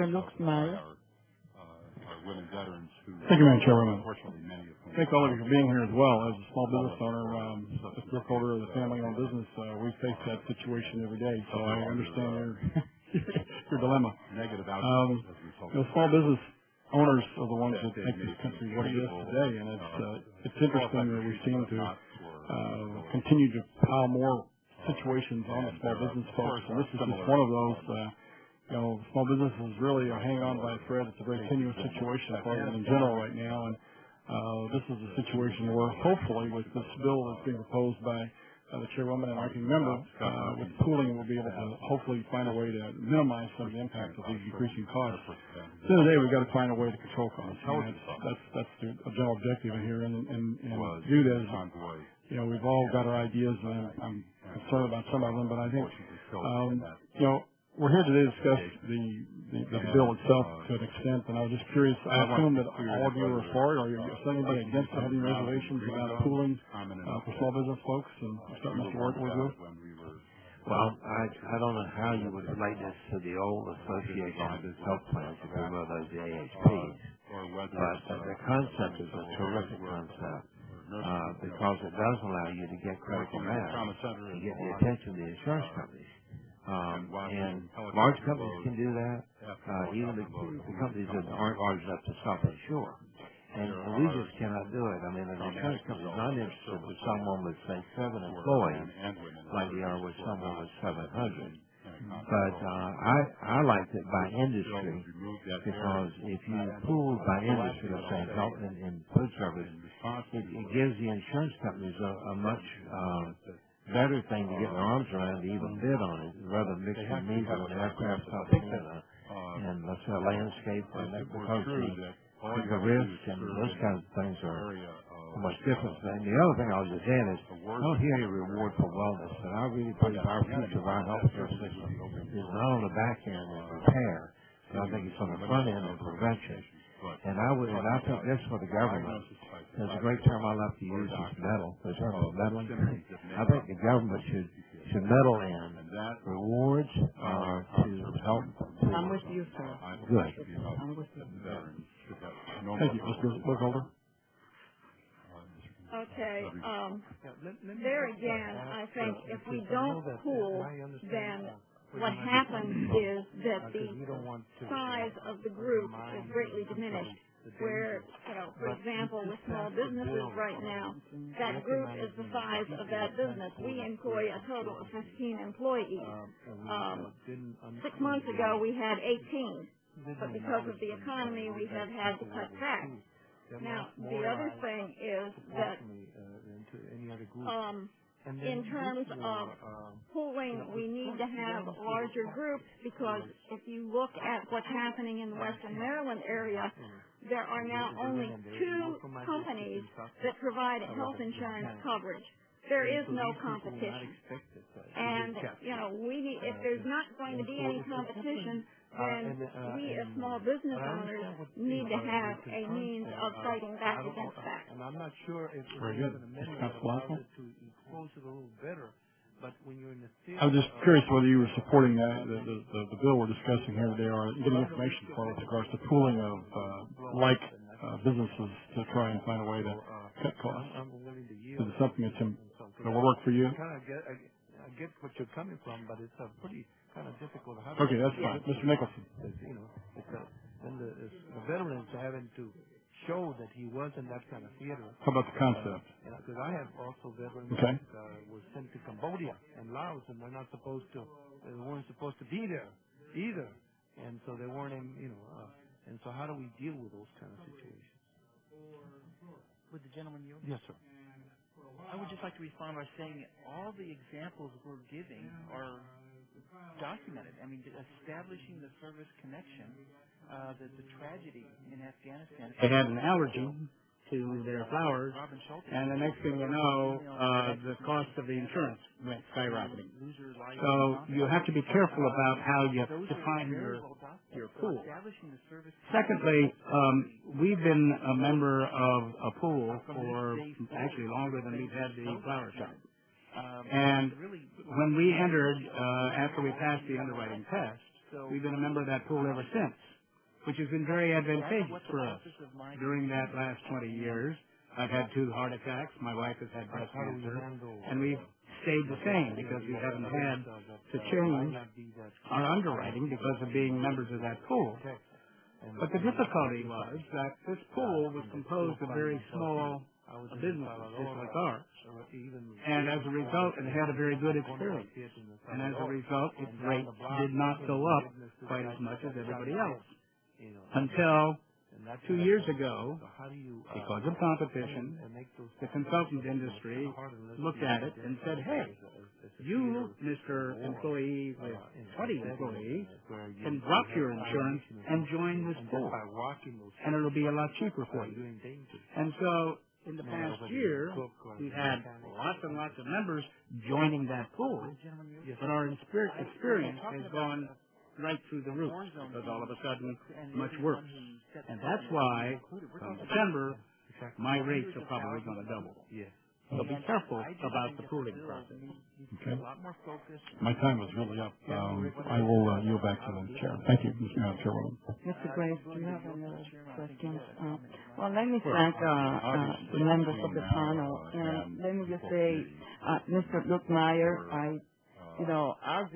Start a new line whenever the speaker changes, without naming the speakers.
Luetkemeyer.
Thank you, Madam Chairwoman. Thank all of you for being here as well. As a small business owner, as a holder of the family-owned business, we face that situation every day, so I understand your dilemma. Small business owners are the ones that make this country what it is today, and it's interesting that we seem to continue to pile more situations on the small business folks, and this is just one of those. Small businesses really are hanging on by a thread. It's a very tenuous situation for them in general right now, and this is a situation where hopefully with this bill that's being proposed by the chairwoman and ranking member, with pooling, we'll be able to hopefully find a way to minimize some of the impact of these increasing costs. At the end of the day, we've got to find a way to control costs. That's the general objective in here, and do this. We've all got our ideas, and I'm concerned about some of them, but I think, we're here today to discuss the bill itself to an extent, and I was just curious. I assume that all of you are for it. Is anybody against having reservations about pooling for small business folks? And start Mr. Wordsworth.
Well, I don't know how you would relate this to the old association health plans, if you will, those AHPs. But the concept is a terrific concept because it does allow you to get critical mass and get the attention of the insurance companies. And large companies can do that, even the companies that aren't large enough to self-insure. And we just cannot do it. I mean, an insurance company is not interested with someone with, say, 7 employees, like we are with someone with 700. But I like it by industry, because if you pool by industry, let's say health and food service, it gives the insurance companies a much better thing to get their arms around to even bid on it, rather than mixing measles and aircraft something and let's say a landscape, and that, because the risk and those kinds of things are much different. And the other thing I was just saying is, I don't hear any reward for wellness, and I really believe our future of our healthcare system is not on the back end in repair, but I think it's on the front end in prevention. And I think this for the government. There's a great term I love to use is meddle. The term of meddling. I think the government should meddle in rewards to help.
I'm with you, sir.
Good.
I'm with you.
Thank you, Mr. Bookholder.
Okay. There again, I think if we don't pool, then what happens is that the size of the group is greatly diminished. Where, for example, with small businesses right now, that group is the size of that business. We employ a total of 15 employees. 6 months ago, we had 18, but because of the economy, we have had to cut back. Now, the other thing is that in terms of pooling, we need to have larger groups, because if you look at what's happening in the Western Maryland area, there are now only 2 companies that provide health insurance coverage. There is no competition. And, if there's not going to be any competition, then we as small business owners need to have a means of fighting back against that.
And I'm not sure if
we're going to amend
to enclose it a little better, but when you're in the field,
I was just curious whether you were supporting the bill we're discussing here today, or getting information for with regards to pooling of businesses to try and find a way to cut costs. Is it something that will work for you?
I get what you're coming from, but it's a pretty kind of difficult.
Okay, that's fine. Mr. Nicholson.
The veterans are having to show that he was in that kind of theater.
How about the concept?
Because I have also veterans that were sent to Cambodia and Laos, and they weren't supposed to be there either, and so they weren't in, and so how do we deal with those kind of situations?
Would the gentleman yield?
Yes, sir.
I would just like to respond by saying all the examples we're giving are documented. I mean, establishing the service connection, the tragedy in Afghanistan.
They had an allergy to their flowers, and the next thing you know, the cost of the insurance went skyrocketing. So you have to be careful about how you define your pool. Secondly, we've been a member of a pool for actually longer than we've had the flower shop. And when we entered, after we passed the underwriting test, We've been a member of that pool ever since, which has been very advantageous for us. During that last 20 years, I've had 2 heart attacks. My wife has had breast cancer, and we've stayed the same because we haven't had to change our underwriting because of being members of that pool. But the difficulty was that this pool was composed of very small businesses, just like ours. And as a result, it had a very good experience. And as a result, its rates did not go up quite as much as everybody else. Until 2 years ago, because of competition, the consultant industry looked at it and said, hey, you, Mr. Employee with 20 employees, can drop your insurance and join this pool, and it'll be a lot cheaper for you. And so in the past year, we've had lots and lots of members joining that pool, but our experience has gone right through the roof because all of a sudden much worse. And that's why from December, my rates are probably going to double. So be careful about the pooling process.
Okay. My time is really up. I will yield back to the chair. Thank you, Mr. Chairwoman.
Mr. Grace, do you have any other questions? Well, let me thank the members of the panel, and let me just say, Mr. Luetkemeyer, our